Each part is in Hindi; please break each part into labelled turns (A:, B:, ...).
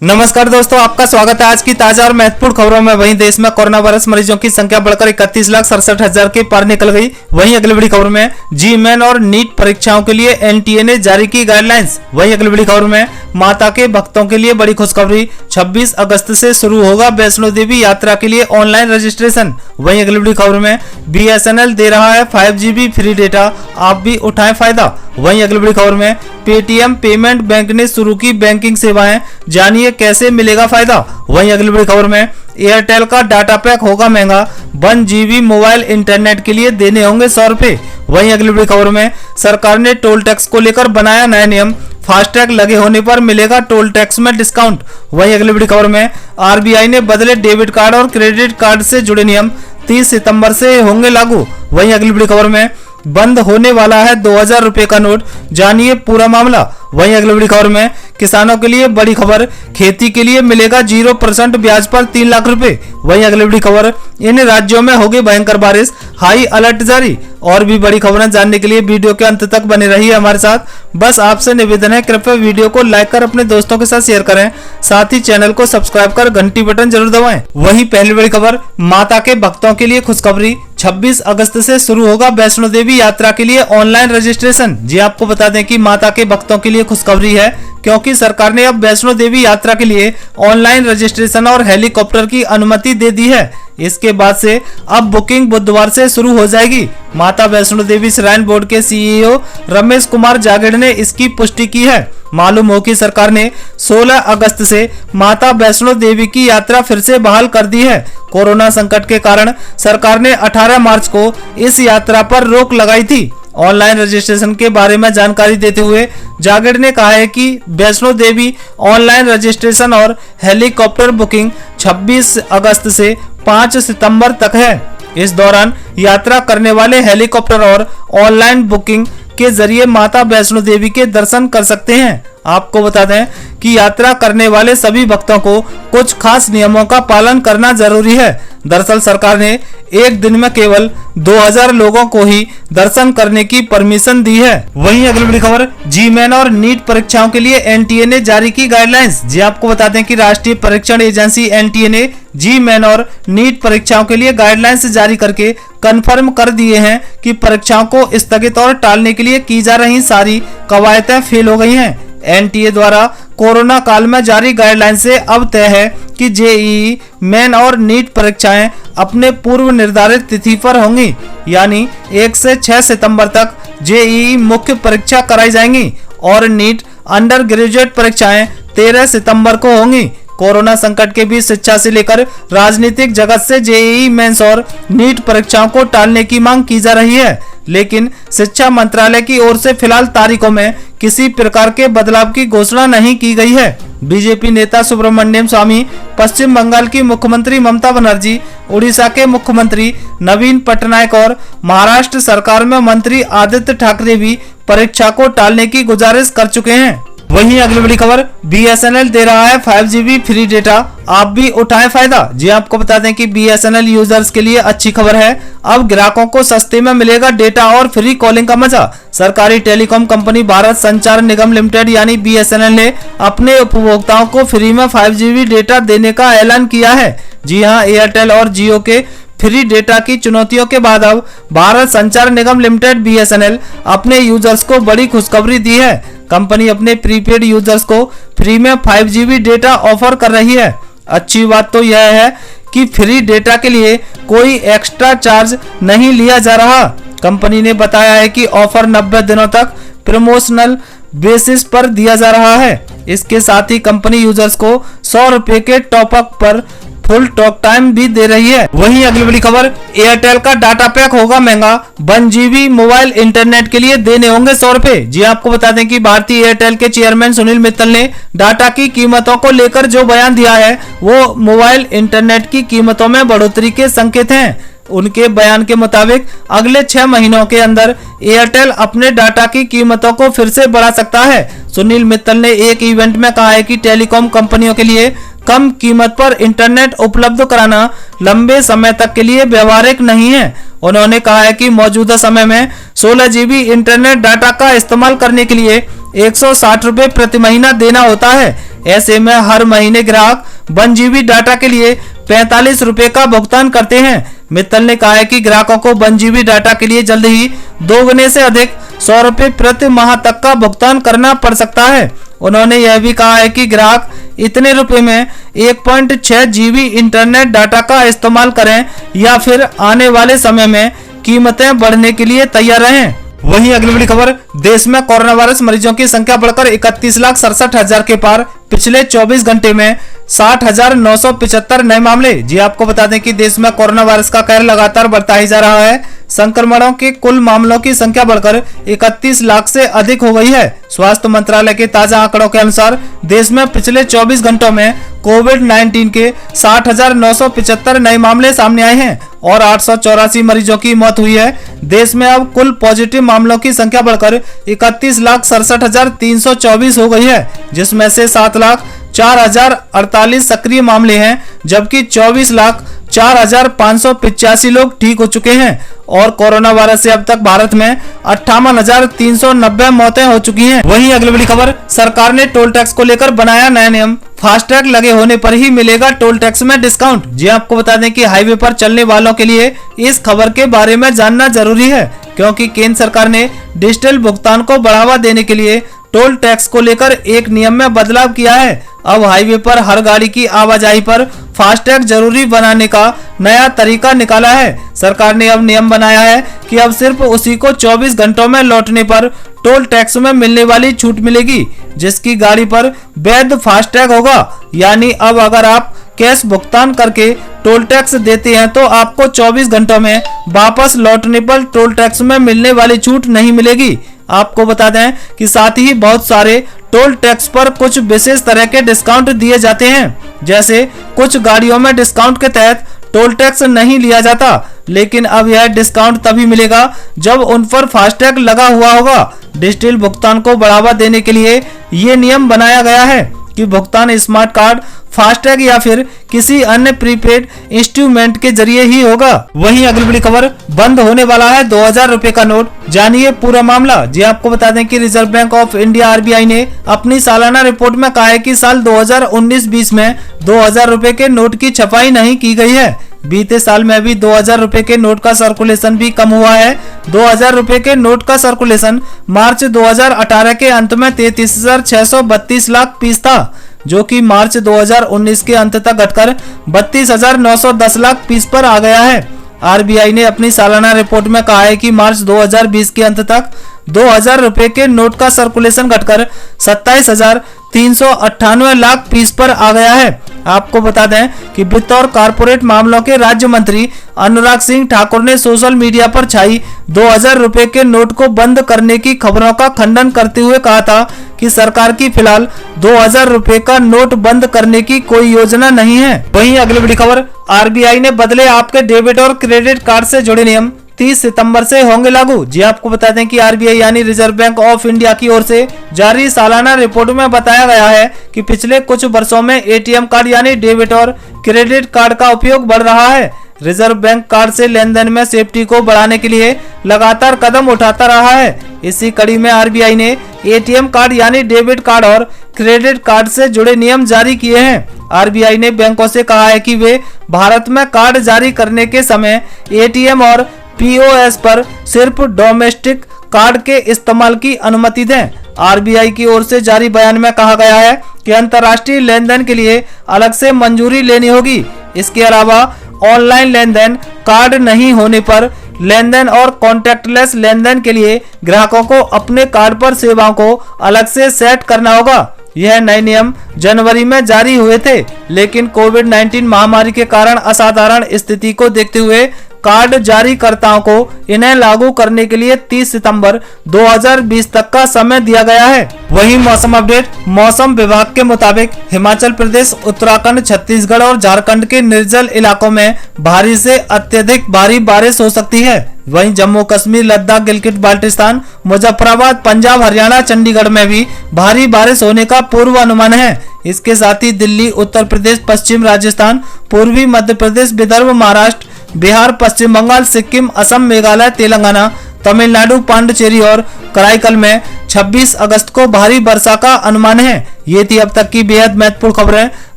A: नमस्कार दोस्तों, आपका स्वागत है आज की ताजा और महत्वपूर्ण खबरों में। वहीं देश में कोरोना वायरस मरीजों की संख्या बढ़कर 31,67,000 के पार निकल गई। वहीं अगली बड़ी खबर में जी-मेन और नीट परीक्षाओं के लिए एनटीए ने जारी की गाइडलाइंस। वहीं अगली बड़ी खबर में माता के भक्तों के लिए बड़ी खुशखबरी, 26 अगस्त से शुरू होगा वैष्णो देवी यात्रा के लिए ऑनलाइन रजिस्ट्रेशन। वहीं अगली बड़ी खबर में BSNL दे रहा है 5GB फ्री डेटा, आप भी उठाएं फायदा। वहीं अगली बड़ी खबर में पेटीएम पेमेंट बैंक ने शुरू की बैंकिंग सेवाएं, जानिए कैसे मिलेगा फायदा। वहीं अगली बड़ी खबर में एयरटेल का डाटा पैक होगा महंगा, 1GB मोबाइल इंटरनेट के लिए देने होंगे 100 रुपए। वहीं अगली बड़ी खबर में सरकार ने टोल टैक्स को लेकर बनाया नया नियम, फास्टैग लगे होने पर मिलेगा टोल टैक्स में डिस्काउंट। वहीं अगली बड़ी खबर में RBI ने बदले डेबिट कार्ड और क्रेडिट कार्ड से जुड़े नियम, 30 सितंबर से होंगे लागू। वहीं अगली बड़ी खबर में बंद होने वाला है 2000 रुपए का नोट, जानिए पूरा मामला। वहीं अगली बड़ी खबर में किसानों के लिए बड़ी खबर, खेती के लिए मिलेगा 0% ब्याज पर 3 लाख रुपए। वहीं अगली बड़ी खबर, इन राज्यों में होगी भयंकर बारिश, हाई अलर्ट जारी। और भी बड़ी खबरें जानने के लिए वीडियो के अंत तक बने रहिए हमारे साथ। बस आपसे निवेदन है, कृपया वीडियो को लाइक कर अपने दोस्तों के साथ शेयर करें, साथ ही चैनल को सब्सक्राइब कर घंटी बटन जरूर दबाएं। वहीं पहली बड़ी खबर, माता के भक्तों के लिए खुशखबरी, 26 अगस्त से शुरू होगा वैष्णो देवी यात्रा के लिए ऑनलाइन रजिस्ट्रेशन। जी आपको बता दें कि माता के भक्तों के लिए खुशखबरी है, क्योंकि सरकार ने अब वैष्णो देवी यात्रा के लिए ऑनलाइन रजिस्ट्रेशन और हेलीकॉप्टर की अनुमति दे दी है। इसके बाद से अब बुकिंग बुधवार से शुरू हो जाएगी। माता वैष्णो देवी श्राइन बोर्ड के CEO रमेश कुमार जागेड़ ने इसकी पुष्टि की है। मालूम हो कि सरकार ने 16 अगस्त से माता वैष्णो देवी की यात्रा फिर से बहाल कर दी है। कोरोना संकट के कारण सरकार ने 18 मार्च को इस यात्रा पर रोक लगाई थी। ऑनलाइन रजिस्ट्रेशन के बारे में जानकारी देते हुए जागेड़ ने कहा है कि वैष्णो देवी ऑनलाइन रजिस्ट्रेशन और हेलीकॉप्टर बुकिंग 26 अगस्त से 5 सितंबर तक है। इस दौरान यात्रा करने वाले हेलीकॉप्टर और ऑनलाइन बुकिंग के जरिए माता वैष्णो देवी के दर्शन कर सकते हैं। आपको बता दें कि यात्रा करने वाले सभी भक्तों को कुछ खास नियमों का पालन करना जरूरी है। दरअसल सरकार ने एक दिन में केवल 2000 लोगों को ही दर्शन करने की परमिशन दी है। वहीं अगली बड़ी खबर, जी-मेन और नीट परीक्षाओं के लिए एनटीए ने जारी की गाइडलाइंस। जी आपको बता दें कि राष्ट्रीय परीक्षण एजेंसी एनटीए ने जी-मेन और नीट परीक्षाओं के लिए गाइडलाइंस जारी करके कंफर्म कर दिए हैं कि परीक्षाओं को स्थगित और टालने के लिए की जा रही सारी कवायदें फेल हो गई हैं। एनटीए द्वारा कोरोना काल में जारी गाइडलाइन से अब तय है कि जेईई मेन और नीट परीक्षाएं अपने पूर्व निर्धारित तिथि पर होंगी, यानी 1 से 6 सितंबर तक जेईई मुख्य परीक्षा कराई जाएंगी और नीट अंडर ग्रेजुएट परीक्षाएं 13 सितंबर को होंगी। कोरोना संकट के बीच शिक्षा से लेकर राजनीतिक जगत से जेईई मेंस और नीट परीक्षाओं को टालने की मांग की जा रही है, लेकिन शिक्षा मंत्रालय की ओर से फिलहाल तारीखों में किसी प्रकार के बदलाव की घोषणा नहीं की गई है। बीजेपी नेता सुब्रमण्यम स्वामी, पश्चिम बंगाल की मुख्यमंत्री ममता बनर्जी, उड़ीसा के मुख्यमंत्री नवीन पटनायक और महाराष्ट्र सरकार में मंत्री आदित्य ठाकरे भी परीक्षा को टालने की गुजारिश कर चुके हैं। वहीं अगली बड़ी खबर, BSNL दे रहा है 5GB फ्री डेटा, आप भी उठाएं फायदा। जी आपको बता दें कि BSNL यूजर्स के लिए अच्छी खबर है, अब ग्राहकों को सस्ते में मिलेगा डेटा और फ्री कॉलिंग का मजा। सरकारी टेलीकॉम कंपनी भारत संचार निगम लिमिटेड यानी BSNL ने अपने उपभोक्ताओं को फ्री में 5GB डेटा देने का ऐलान किया है। जी हाँ, एयरटेल और जियो के फ्री डेटा की चुनौतियों के बाद अब भारत संचार निगम लिमिटेड BSNL अपने यूजर्स को बड़ी खुशखबरी दी है। कंपनी अपने प्रीपेड यूजर्स को फ्री में 5GB डेटा ऑफर कर रही है। अच्छी बात तो यह है कि फ्री डेटा के लिए कोई एक्स्ट्रा चार्ज नहीं लिया जा रहा। कंपनी ने बताया है कि ऑफर 90 दिनों तक प्रमोशनल बेसिस पर दिया जा रहा है। इसके साथ ही कंपनी यूजर्स को 100 रुपए के टॉपअप पर फुल टॉक टाइम भी दे रही है। वहीं अगली बड़ी खबर, एयरटेल का डाटा पैक होगा महंगा, 1GB मोबाइल इंटरनेट के लिए देने होंगे 100 रुपए। जी आपको बता दें कि भारतीय एयरटेल के चेयरमैन सुनील मित्तल ने डाटा की कीमतों को लेकर जो बयान दिया है वो मोबाइल इंटरनेट की कीमतों में बढ़ोतरी के संकेत हैं। उनके बयान के मुताबिक अगले 6 महीनों के अंदर एयरटेल अपने डाटा की कीमतों को फिर से बढ़ा सकता है। सुनील मित्तल ने एक इवेंट में कहा है कि टेलीकॉम कंपनियों के लिए कम कीमत पर इंटरनेट उपलब्ध कराना लंबे समय तक के लिए व्यवहारिक नहीं है। उन्होंने कहा है कि मौजूदा समय में 16 GB इंटरनेट डाटा का इस्तेमाल करने के लिए 160 रुपए प्रति महीना देना होता है। ऐसे में हर महीने ग्राहक 1 GB डाटा के लिए 45 रुपए का भुगतान करते हैं। मित्तल ने कहा है कि ग्राहकों को 1 GB डाटा के लिए जल्द ही 2 गुने से अधिक 100 रुपए प्रति माह तक का भुगतान करना पड़ सकता है। उन्होंने यह भी कहा है कि ग्राहक इतने रुपए में 1.6 GB इंटरनेट डाटा का इस्तेमाल करें या फिर आने वाले समय में कीमतें बढ़ने के लिए तैयार रहें। वहीं अगली बड़ी खबर, देश में कोरोना वायरस मरीजों की संख्या बढ़कर 31,67,000 के पार। पिछले 24 घंटे में 60,975 नए मामले। जी आपको बता दें कि देश में कोरोना वायरस का कहर लगातार बढ़ता ही जा रहा है। संक्रमणों के कुल मामलों की संख्या बढ़कर 31 लाख से अधिक हो गई है। स्वास्थ्य मंत्रालय के ताजा आंकड़ों के अनुसार देश में पिछले 24 घंटों में कोविड-19 के 60,975 नए मामले सामने आए हैं और 884 मरीजों की मौत हुई है। देश में अब कुल पॉजिटिव मामलों की संख्या बढ़कर 31,67,324 हो गई है, जिसमें से 7,04,048 सक्रिय मामले हैं, जबकि 24,04,585 लोग ठीक हो चुके हैं और कोरोना वायरस से अब तक भारत में 58,390 मौतें हो चुकी हैं। वहीं अगली बड़ी खबर, सरकार ने टोल टैक्स को लेकर बनाया नया नियम। फास्टैग लगे होने पर ही मिलेगा टोल टैक्स में डिस्काउंट। जी आपको बता दें कि हाईवे पर चलने वालों के लिए इस खबर के बारे में जानना जरूरी है, क्योंकि केंद्र सरकार ने डिजिटल भुगतान को बढ़ावा देने के लिए टोल टैक्स को लेकर एक नियम में बदलाव किया है। अब हाईवे पर हर गाड़ी की आवाजाही पर फास्टैग जरूरी बनाने का नया तरीका निकाला है। सरकार ने अब नियम बनाया है कि अब सिर्फ उसी को 24 घंटों में लौटने पर टोल टैक्स में मिलने वाली छूट मिलेगी, जिसकी गाड़ी पर वैध फास्टैग होगा। यानी अब अगर आप कैश भुगतान करके टोल टैक्स देते हैं तो आपको 24 घंटों में वापस लौटने पर टोल टैक्स में मिलने वाली छूट नहीं मिलेगी। आपको बता दें कि साथ ही बहुत सारे टोल टैक्स पर कुछ विशेष तरह के डिस्काउंट दिए जाते हैं, जैसे कुछ गाड़ियों में डिस्काउंट के तहत टोल टैक्स नहीं लिया जाता, लेकिन अब यह डिस्काउंट तभी मिलेगा जब उन पर फास्टैग लगा हुआ होगा। डिजिटल भुगतान को बढ़ावा देने के लिए ये नियम बनाया गया है कि भुगतान स्मार्ट कार्ड, फास्टैग या फिर किसी अन्य प्रीपेड इंस्ट्रूमेंट के जरिए ही होगा। वहीं अगली बड़ी खबर, बंद होने वाला है 2000 रुपए का नोट, जानिए पूरा मामला। जी आपको बता दें कि reserve bank of India RBI ने अपनी सालाना रिपोर्ट में कहा है कि साल 2019-20 में 2000 रुपए के नोट की छपाई नहीं की गई है। बीते साल में भी 2000 रुपए के नोट का सर्कुलेशन भी कम हुआ है। 2000 रुपए के नोट का सर्कुलेशन मार्च 2018 के अंत में 33,632 लाख पीस था, जो कि मार्च 2019 के अंत तक घटकर 32,910 लाख पीस पर आ गया है। RBI ने अपनी सालाना रिपोर्ट में कहा है कि मार्च 2020 के अंत तक 2000 रुपए के नोट का सर्कुलेशन घटकर 27,398 लाख पीस पर आ गया है। आपको बता दें कि वित्त और कारपोरेट मामलों के राज्य मंत्री अनुराग सिंह ठाकुर ने सोशल मीडिया पर छाई 2000 रुपए के नोट को बंद करने की खबरों का खंडन करते हुए कहा था कि सरकार की फिलहाल 2000 रुपए का नोट बंद करने की कोई योजना नहीं है। वहीं अगली बड़ी खबर, RBI ने बदले आपके डेबिट और क्रेडिट कार्ड से जुड़े नियम, 30 सितंबर से होंगे लागू। जी आपको बता दें कि RBI यानी रिजर्व बैंक ऑफ इंडिया की ओर से जारी सालाना रिपोर्ट में बताया गया है कि पिछले कुछ वर्षों में ATM कार्ड यानी डेबिट और क्रेडिट कार्ड का उपयोग बढ़ रहा है। रिजर्व बैंक कार्ड से लेन देन में सेफ्टी को बढ़ाने के लिए लगातार कदम उठाता रहा है। इसी कड़ी में RBI ने ATM कार्ड यानी डेबिट कार्ड और क्रेडिट कार्ड से जुड़े नियम जारी किए हैं। RBI ने बैंकों से कहा है कि वे भारत में कार्ड जारी करने के समय ATM और POS पर सिर्फ डोमेस्टिक कार्ड के इस्तेमाल की अनुमति दें। RBI की ओर से जारी बयान में कहा गया है कि अंतर्राष्ट्रीय लेन देन के लिए अलग से मंजूरी लेनी होगी। इसके अलावा ऑनलाइन लेन देन, कार्ड नहीं होने पर लेन देन और कॉन्टैक्टलेस लेन देन के लिए ग्राहकों को अपने कार्ड पर सेवाओं को अलग से सेट करना होगा। यह नए नियम जनवरी में जारी हुए थे, लेकिन कोविड-19 महामारी के कारण असाधारण स्थिति को देखते हुए कार्ड जारीकर्ताओं को इन्हें लागू करने के लिए 30 सितंबर 2020 तक का समय दिया गया है। वहीं मौसम अपडेट, मौसम विभाग के मुताबिक हिमाचल प्रदेश, उत्तराखंड, छत्तीसगढ़ और झारखंड के निर्जल इलाकों में भारी से अत्यधिक भारी बारिश हो सकती है। वहीं जम्मू कश्मीर, लद्दाख, गिलगित बाल्टिस्तान, मुजफ्फराबाद, पंजाब, हरियाणा, चंडीगढ़ में भी भारी बारिश होने का पूर्व अनुमान है। इसके साथ ही दिल्ली, उत्तर प्रदेश, पश्चिम राजस्थान, पूर्वी मध्य प्रदेश, विदर्भ, महाराष्ट्र, बिहार, पश्चिम बंगाल, सिक्किम, असम, मेघालय, तेलंगाना, तमिलनाडु, पांडिचेरी और कराईकल में 26 अगस्त को भारी वर्षा का अनुमान है। ये थी अब तक की बेहद महत्वपूर्ण खबरें।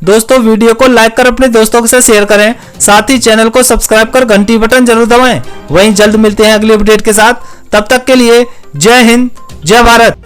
A: दोस्तों, वीडियो को लाइक कर अपने दोस्तों के साथ शेयर करें, साथ ही चैनल को सब्सक्राइब कर घंटी बटन जरूर दबाएं। वहीं जल्द मिलते हैं अगली अपडेट के साथ, तब तक के लिए जय हिंद, जय भारत।